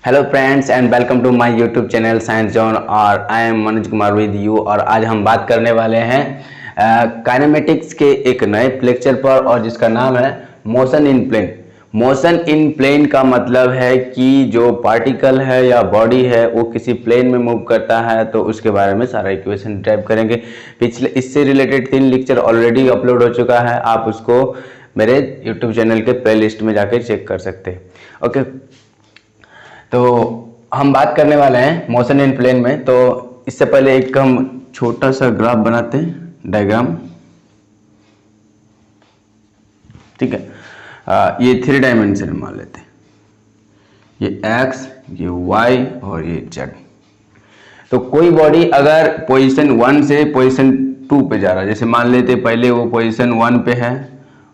Hello friends and welcome to my YouTube channel science zone और I am Manoj Kumar with you. और आज हम बात करने वाले हैं काइनेमेटिक्स के एक नए लेक्चर पर और जिसका नाम है motion in plane. Motion in plane का मतलब है कि जो पार्टिकल है या बॉडी है वो किसी प्लेन में मूव करता है, तो उसके बारे में सारा इक्वेशन ड्राइव करेंगे। पिछले इससे रिलेटेड 3 लेक्चर ऑलरेडी अपलोड हो चुका है, आप उसको मेरे यूट्यूब चैनल के प्लेलिस्ट में जाकर चेक कर सकते हैं। ओके, तो हम बात करने वाले हैं मोशन इन प्लेन में। तो इससे पहले एक हम छोटा सा ग्राफ बनाते हैं, डायग्राम। ठीक है, ये 3 डायमेंशन मान लेते हैं, ये x, ये y और ये z। तो कोई बॉडी अगर पोजीशन 1 से पोजीशन 2 पे जा रहा है, जैसे मान लेते पहले वो पोजीशन 1 पे है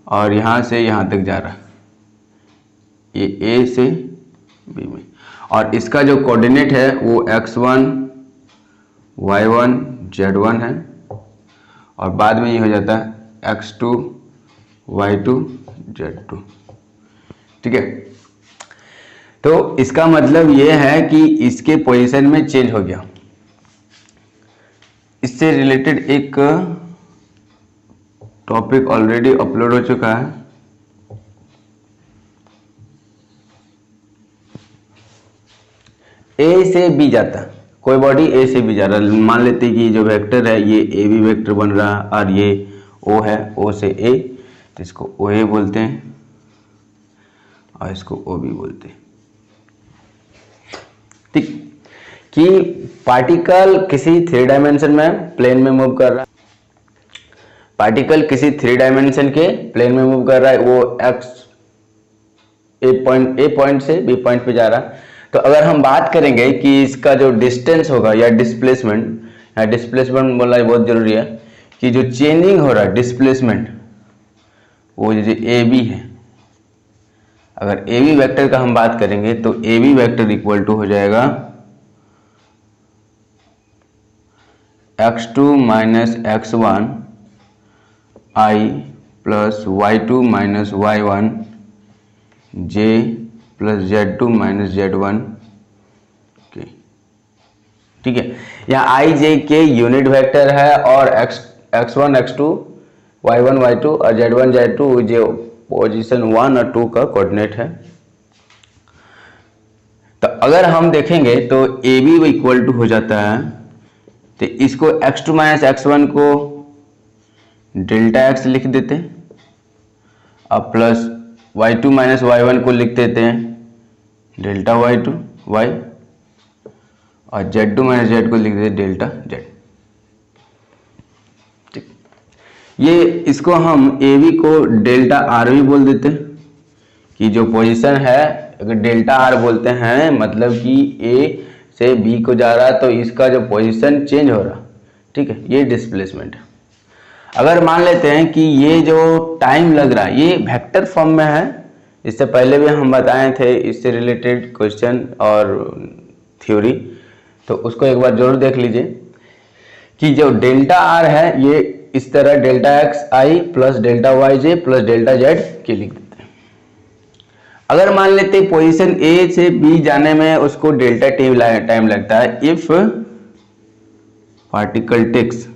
और यहाँ से यहाँ तक जा रहा है, ये a से b में, और इसका जो कोऑर्डिनेट है वो x1 y1 z1 है, और बाद में ये हो जाता है x2 y2 z2। ठीक है, तो इसका मतलब ये है कि इसके पोजीशन में चेंज हो गया। इससे रिलेटेड एक टॉपिक ऑलरेडी अपलोड हो चुका है। ए से बी जाता है, कोई बॉडी ए से बी जा रहा है, मान लेते हैं कि जो वेक्टर है ये ए बी वेक्टर बन रहा है और ये ओ है, ओ से ए, तो इसको ओ ए बोलते हैं और इसको ओ बी बोलते हैं। ठीक, कि पार्टिकल किसी 3 डायमेंशन में प्लेन में मूव कर रहा है, पार्टिकल किसी 3 डायमेंशन के प्लेन में मूव कर रहा है, वो एक्स ए पॉइंट से बी पॉइंट पे जा रहा है। तो अगर हम बात करेंगे कि इसका जो डिस्टेंस होगा या डिस्प्लेसमेंट, या डिस्प्लेसमेंट बोलना बहुत जरूरी है कि जो चेंजिंग हो रहा है डिस्प्लेसमेंट, वो जो ए बी है, अगर ए बी वेक्टर का हम बात करेंगे तो A B vector equal to हो जाएगा x2 minus x1 i plus y2 minus y1 j plus z2 minus z1 के। ठीक है, यहाँ i j के यूनिट वेक्टर है और x1 x2 y1 y2 और z1 z2 जो पोजीशन 1 और 2 का कोऑर्डिनेट है। तो अगर हम देखेंगे तो ए बी इक्वल टू हो जाता है, तो इसको x2 माइनस x1 को डेल्टा x लिख देते हैं और प्लस y2 माइनस y1 को लिख देते हैं डेल्टा y2 y, और z2 माइनस z को लिख देते हैं डेल्टा z। ठीक, ये इसको हम ए बी को डेल्टा आर भी बोल देते हैं कि जो पोजीशन है, अगर डेल्टा आर बोलते हैं मतलब कि ए से बी को जा रहा है तो इसका जो पोजीशन चेंज हो रहा। ठीक है, ये डिस्प्लेसमेंट है। अगर मान लेते हैं कि ये जो टाइम लग रहा है ये वेक्टर फॉर्म में है, इससे पहले भी हम बताए थे इससे रिलेटेड क्वेश्चन और थ्योरी, तो उसको एक बार जरूर देख लीजिए कि जो डेल्टा आर है ये इस तरह डेल्टा एक्स आई प्लस डेल्टा वाई जे प्लस डेल्टा जेड के लिख देते हैं। अगर मान लेते हैं पोजीशन ए से बी जाने में उसको डेल्टा टाइम लगता है, if particle takes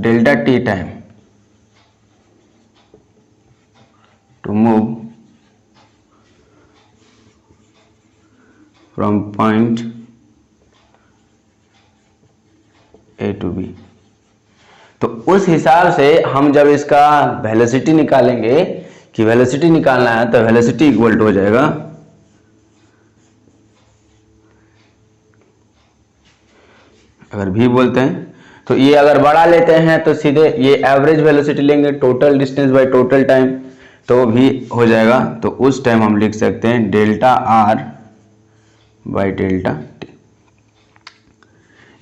delta t time to move from point A to B। तो उस हिसाब से हम जब इसका वेलोसिटी निकालेंगे कि वेलोसिटी निकालना है तो वेलोसिटी इक्वल टू हो जाएगा अगर v बोलते हैं तो ये अगर बढ़ा लेते हैं तो सीधे ये एवरेज वेलोसिटी लेंगे, total distance by total time, तो भी हो जाएगा। तो उस टाइम हम लिख सकते हैं delta R by delta T.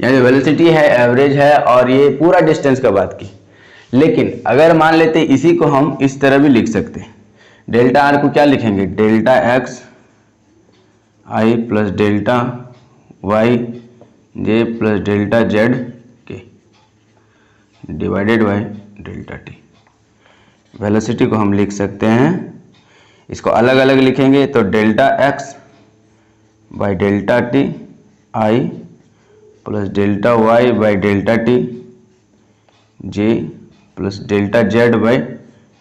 यहाँ जो वेलोसिटी है एवरेज है और ये पूरा डिस्टेंस का बात की। लेकिन अगर मान लेते इसी को हम इस तरह भी लिख सकते हैं, डेल्टा आर को क्या लिखेंगे, डेल्टा एक्स आई प्लस डेल्टा वाई जे प्लस डेल्टा जेड के divided by delta T. Velocity को हम लिख सकते हैं, इसको अलग अलग लिखेंगे तो delta x by delta t i plus delta y by delta t j plus delta z by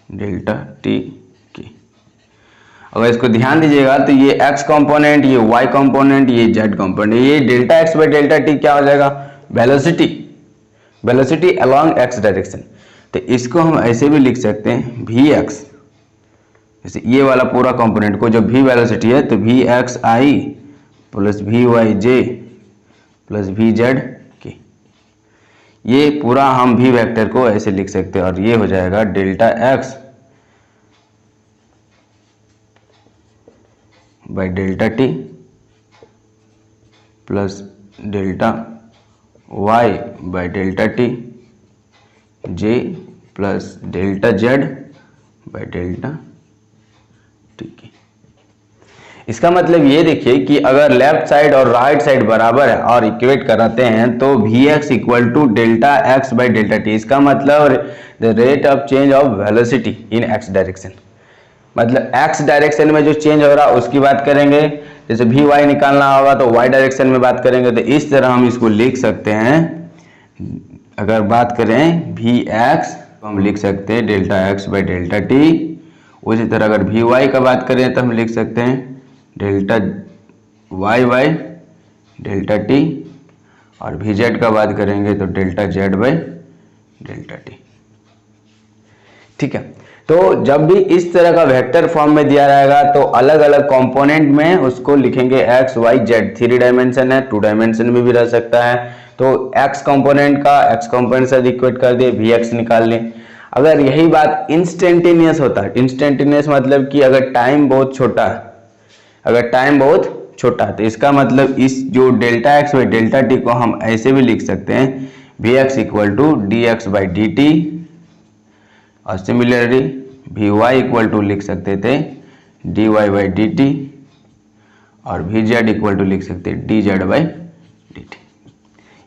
delta t के। अगर इसको ध्यान दीजिएगा तो ये x कंपोनेंट, ये y कंपोनेंट, ये z कंपोनेंट, ये delta x by delta t क्या हो जाएगा, वेलोसिटी अलोंग x डायरेक्शन। तो इसको हम ऐसे भी लिख सकते हैं vx, जैसे ये वाला पूरा कंपोनेंट को जो v वेलोसिटी है तो vx i plus vy j plus vz के, ये पूरा हम v वेक्टर को ऐसे लिख सकते हैं और ये हो जाएगा delta x by delta t plus delta y by delta t j plus delta z by delta t के। इसका मतलब ये देखिए कि अगर लेफ्ट साइड और राइट साइड बराबर है और इक्वेट कराते हैं तो Vx equal to delta x by delta t. इसका मतलब the rate of change of velocity in x direction, मतलब एक्स डायरेक्शन में जो चेंज हो रहा है उसकी बात करेंगे। जैसे Vy निकालना होगा तो y डायरेक्शन में बात करेंगे। तो इस तरह हम इसको लिख सकते हैं, अगर बात करें Vx तो हम लिख सकते हैं delta x by delta T. उसी तरह अगर Vy का बात करें तो हम लिख सकते हैं delta y by delta T, और Vz का बात करेंगे तो delta z by delta T. ठीक है, तो जब भी इस तरह का वेक्टर फॉर्म में दिया रहेगा तो अलग अलग कंपोनेंट में उसको लिखेंगे x y z। 3 डायमेंशन है, 2 डायमेंशन में भी रह सकता है। तो x कंपोनेंट का x कंपोनेंट से इक्वेट कर दिए, Vx निकाल लें। अगर यही बात इंस्टेंटेनियस होता है, इंस्टेंटेनियस मतलब कि अगर टाइम बहुत छोटा है, अगर टाइम बहुत छोटा है तो इसका मतलब इस जो delta x by delta t को हम ऐसे भी लिख सकते हैं Vx equal to d x by d t, और सिमिलरली Vy इक्वल टू लिख सकते थे dy बाई डी टी, और Vz इक्वल टू लिख सकते dz बाई डी टी।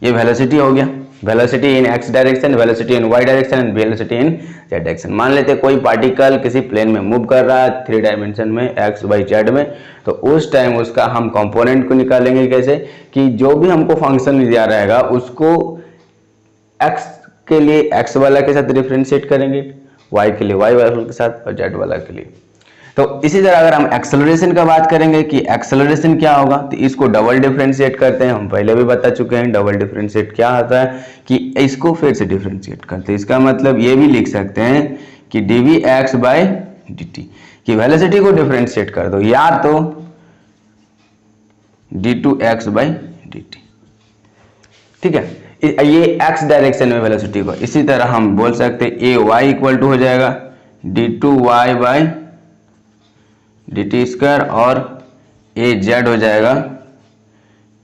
ये वेलोसिटी हो गया, velocity in x direction, velocity in y direction and velocity in z direction. मान लेते कोई पार्टिकल किसी प्लेन में मूव कर रहा है 3 डायमेंशन में x y z में, तो उस टाइम उसका हम कंपोनेंट को निकालेंगे कैसे कि जो भी हमको फंक्शन दिया रहेगा उसको x के लिए x वाला के साथ डिफरेंशिएट करेंगे, y के लिए y वाला के साथ, और z वाला के लिए। तो इसी तरह अगर हम एक्सेलरेशन का बात करेंगे कि एक्सेलरेशन क्या होगा, तो इसको डबल डिफरेंशिएट करते हैं। हम पहले भी बता चुके हैं डबल डिफरेंशिएट क्या होता है, कि इसको फिर से डिफरेंशिएट करते हैं। इसका मतलब ये भी लिख सकते हैं कि dv x बाई dt की वेलोसिटी को डिफरेंशिएट कर दो, या तो d2x बाई dt। ठीक है, ये x डायरेक्शन में वेलोसिटी को। इसी तरह हम बोल सकते हैं ay इक्वल टू हो जाएगा d2y बाई dt स्क्वायर, और az हो जाएगा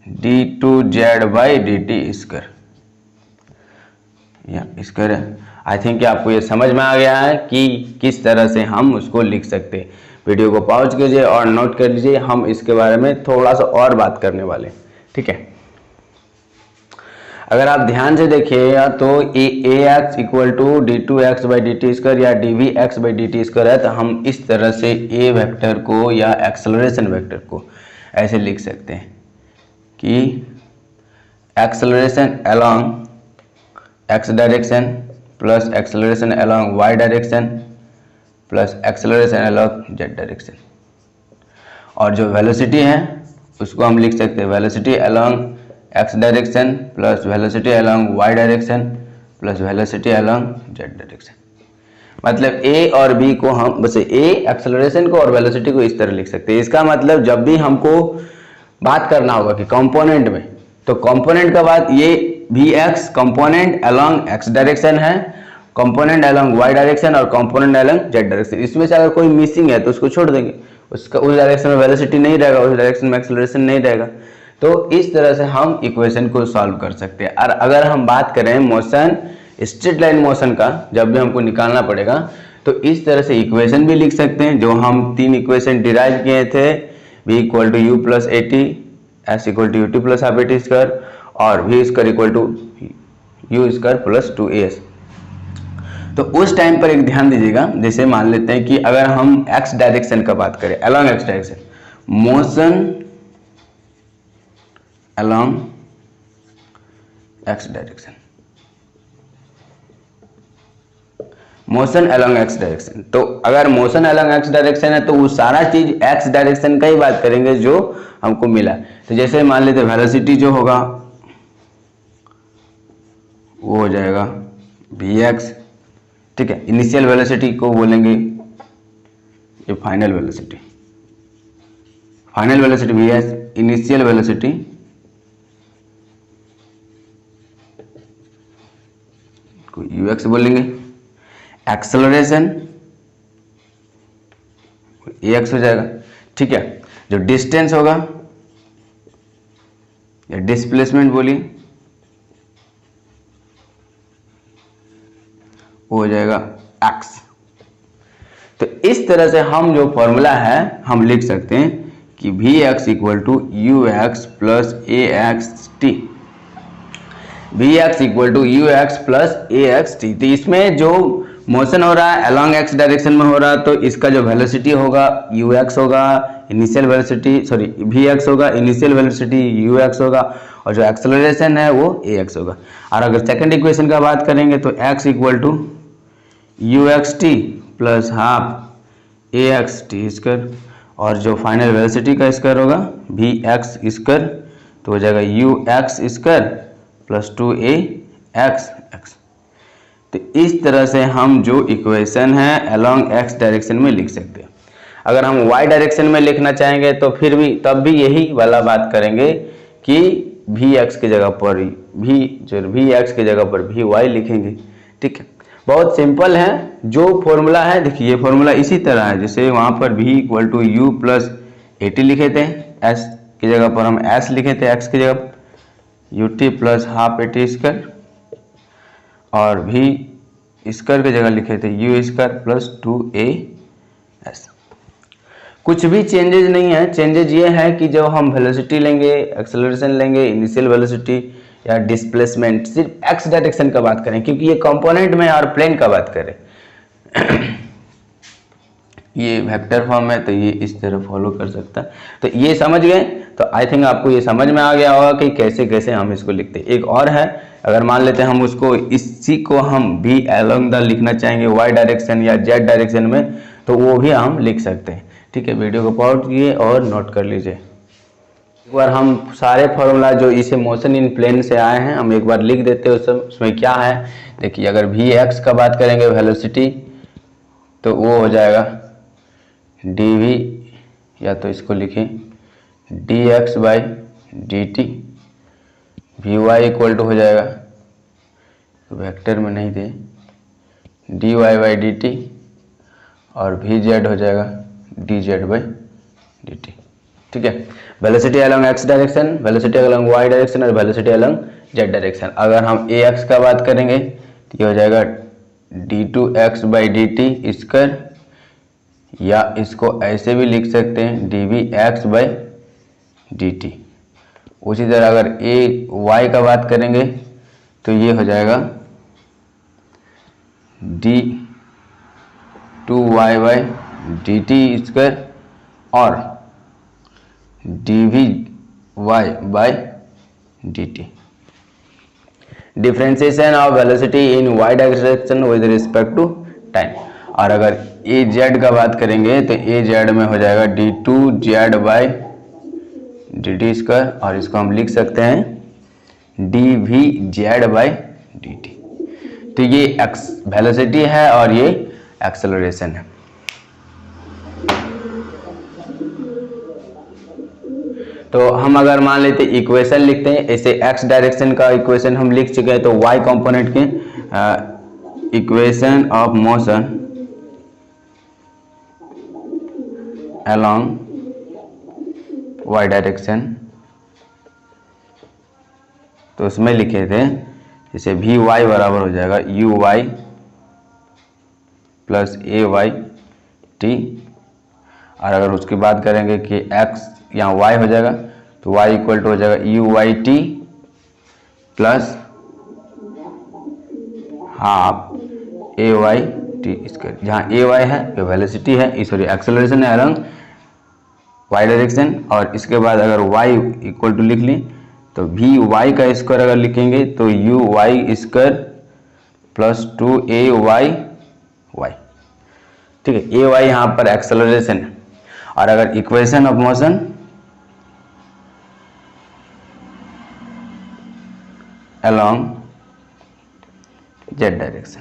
d2z बाई dt स्क्वायर, या स्क्वायर। आई थिंक आपको ये समझ में आ गया है कि किस तरह से हम उसको लिख सकते हैं। वीडियो को पॉज कीजिए और नोट कर लीजिए, हम इसके बारे में थोड़ा सा और बात करने वाले हैं। ठीक है, अगर आप ध्यान से देखिएगा तो ax equal to d2x by d t square या dvx by d t square है, तो हम इस तरह से a वेक्टर को या एक्सेलरेशन वेक्टर को ऐसे लिख सकते हैं कि acceleration along x direction plus acceleration along y direction plus acceleration along z direction, और जो वेलोसिटी है उसको हम लिख सकते हैं velocity along x direction plus velocity along y direction plus velocity along z direction. मतलब a और b को हम बस a एक्सेलरेशन को और वेलोसिटी को इस तरह लिख सकते हैं। इसका मतलब जब भी हमको बात करना होगा कि कंपोनेंट में, तो कंपोनेंट का बात ये vx component along x direction है, कंपोनेंट अलोंग y डायरेक्शन और कंपोनेंट अलोंग z डायरेक्शन। इसमें से अगर कोई मिसिंग है तो उसको छोड़ देंगे, उसका उस डायरेक्शन में वेलोसिटी नहीं रहेगा, उस डायरेक्शन में एक्सेलरेशन नहीं रहेगा। तो इस तरह से हम इक्वेशन को सॉल्व कर सकते हैं। और अगर हम बात करें मोशन, स्ट्रेट लाइन मोशन का जब भी हमको निकालना पड़ेगा, तो इस तरह से इक्वेशन भी लिख सकते हैं जो हम 3 इक्वेशन डिराइव किए थे, v equal to u plus a t, s equal to u t plus half a t square, और v square equal to u square plus 2as। तो उस टाइम पर एक ध्यान दीजिएगा, जैसे मान लेते हैं कि अगर हम एक्स डायरेक्शन का बात करें, along x direction, motion along x direction, motion along x direction. तो अगर मोशन अलोंग एक्स डायरेक्शन है तो वो सारा चीज एक्स डायरेक्शन का ही बात करेंगे जो हमको मिला। तो जैसे मान लेते हैं वेलोसिटी जो होगा वो हो जाएगा vx, ठीक है। इनिशियल वेलोसिटी को बोलेंगे ये final velocity, final velocity vs, initial velocity को ux बोलेंगे, एक्सेलरेशन ax हो जाएगा, ठीक है। जो डिस्टेंस होगा या डिस्प्लेसमेंट बोलिए वो हो जाएगा x। तो इस तरह से हम जो फॉर्मूला है हम लिख सकते हैं कि Vx equal to ux plus axt, Vx equal to ux plus axt। तो इसमें जो मोशन हो रहा है अलोंग एक्स डायरेक्शन में हो रहा है, तो इसका जो वेलोसिटी होगा ux होगा, इनिशियल वेलोसिटी सॉरी Vx होगा, इनिशियल वेलोसिटी ux होगा, और जो एक्सेलरेशन है वो ax होगा। और अगर सेकंड इक्वेशन का बात करेंगे तो x equal to uxt plus half axt square, और जो फाइनल वेलोसिटी का स्क्वायर होगा vx स्क्वायर, तो हो जाएगा ux स्क्वायर प्लस 2ax। तो इस तरह से हम जो इक्वेशन है अलोंग एक्स डायरेक्शन में लिख सकते हैं। अगर हम वाई डायरेक्शन में लिखना चाहेंगे तो फिर भी तब भी यही वाला बात करेंगे कि vx की जगह पर vx की जगह पर vy लिखेंगे, ठीक है। बहुत सिंपल है जो फॉर्मूला है, देखिए ये फॉर्मूला इसी तरह है जैसे वहाँ पर v equal to u plus a t लिखे थे, s की जगह पर हम s लिखे थे, x की जगह पर ut plus half eighty square, और v स्क्वायर की जगह लिखे थे u स्क्वायर प्लस 2as। कुछ भी चेंजेज नहीं है, चेंजेज ये है कि जब हम वेलोसिटी लेंगे, एक्सेलरेशन लेंगे, इनिशियल वेलोसिटी या डिस्प्लेसमेंट, सिर्फ एक्स डायरेक्शन का बात करें क्योंकि ये कंपोनेंट में और प्लेन का बात करें ये वेक्टर फॉर्म है तो ये इस तरह फॉलो कर सकता है। तो ये समझ गए, तो आई थिंक आपको ये समझ में आ गया होगा कि कैसे कैसे हम इसको लिखते हैं। एक और है, अगर मान लेते हैं हम उसको इसी को हम भी अलोंग द लिखना चाहेंगे वाई डायरेक्शन या जेड डायरेक्शन में, तो वो भी हम लिख सकते हैं, ठीक है। वीडियो को पॉज कीजिए और नोट कर लीजिए। एक बार हम सारे फॉर्मूला जो इसे मोशन इन प्लेन से आए हैं हम एक बार लिख देते हैं। उसमें क्या है देखिए, अगर vx का बात करेंगे वेलोसिटी तो वो हो जाएगा dv, या तो इसको लिखें dx by dt, vy equal to हो जाएगा वेक्टर में नहीं थे dy बाई dt, और vz हो जाएगा dz बाई dt, ठीक है। Velocity along x direction, velocity along y direction और वेलोसिटी अलोंग जेड डायरेक्शन। अगर हम ax का बात करेंगे तो ये हो जाएगा d2x बाई dt स्क्वायर, या इसको ऐसे भी लिख सकते हैं dvx बाई dt। उसी तरह अगर ay का बात करेंगे तो ये हो जाएगा d2y बाई dt स्क्वायर और dvy by dt। Differentiation of velocity in y direction with respect to time. और अगर az का बात करेंगे तो az में हो जाएगा d2z बाई dt स्क्वायर, और इसको हम लिख सकते हैं dvz बाई dt। तो ये एक्स वेलोसिटी है और ये एक्सेलरेशन है। तो हम अगर मान लेते इक्वेशन लिखते हैं, ऐसे एक्स डायरेक्शन का इक्वेशन हम लिख चुके हैं, तो वाई कंपोनेंट के equation of motion along y direction, तो उसमें लिखे थे जैसे वी वाई बराबर हो जाएगा u y plus a y t. और अगर उसकी बात करेंगे कि एक्स यहाँ y हो जाएगा तो y इक्वल टू हो जाएगा u y t plus half a y t square, जहाँ ए वाई है ये वेलोसिटी है, सॉरी एक्सेलरेशन है अलोंग वाई डायरेक्शन, और इसके बाद अगर वाई इक्वल टू लिख ली तो वी वाई का स्क्वायर अगर लिखेंगे तो u y square plus 2a y y, ठीक है। ए वाई यहाँ पर एक्सेलरेशन है, और अगर equation of motion along z direction,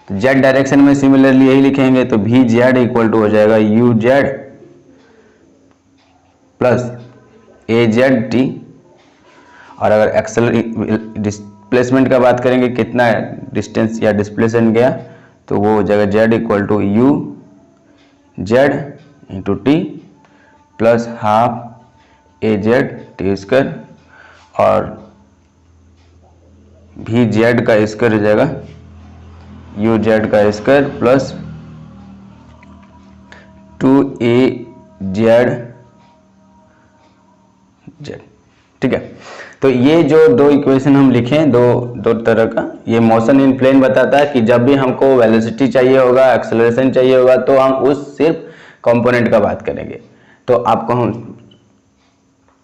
तो जेड डायरेक्शन में सिमिलरली यही लिखेंगे तो वी जेड इक्वल टू हो जाएगा यू जेड प्लस ए जेड टी, और अगर डिस्प्लेसमेंट का बात करेंगे कितना डिस्टेंस या डिस्प्लेसमेंट गया तो वो हो जाएगा z equal to u z into t plus half a z t square, और भी जेड का स्क्वायर हो जाएगा यू जेड का square plus 2a z z, ठीक है। तो ये जो दो इक्वेशन हम लिखें दो तरह का, ये मोशन इन प्लेन बताता है कि जब भी हमको वेलोसिटी चाहिए होगा, एक्सेलरेशन चाहिए होगा, तो हम उस सिर्फ कंपोनेंट का बात करेंगे। तो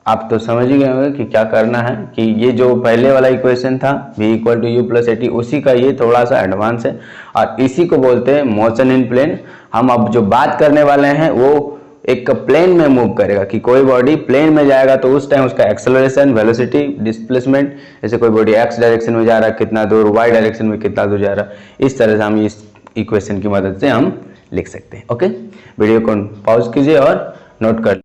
आप तो समझ ही गए होंगे कि क्या करना है, कि ये जो पहले वाला इक्वेशन था v equal to u plus a t, उसी का ये थोड़ा सा एडवांस है, और इसी को बोलते हैं मोशन इन प्लेन। हम अब जो बात करने वाले हैं वो एक प्लेन में मूव करेगा, कि कोई बॉडी प्लेन में जाएगा तो उस टाइम उसका एक्सेलरेशन, वेलोसिटी, डिस्प्लेसमेंट, जैसे कोई बॉडी एक्स डायरेक्शन में जा रहा है कितना दूर, वाई डायरेक्शन में कितना दूर जा रहा है, इस तरह से हम इस इक्वेशन की मदद से हम लिख सकते हैं। ओके, वीडियो को पॉज कीजिए और नोट कर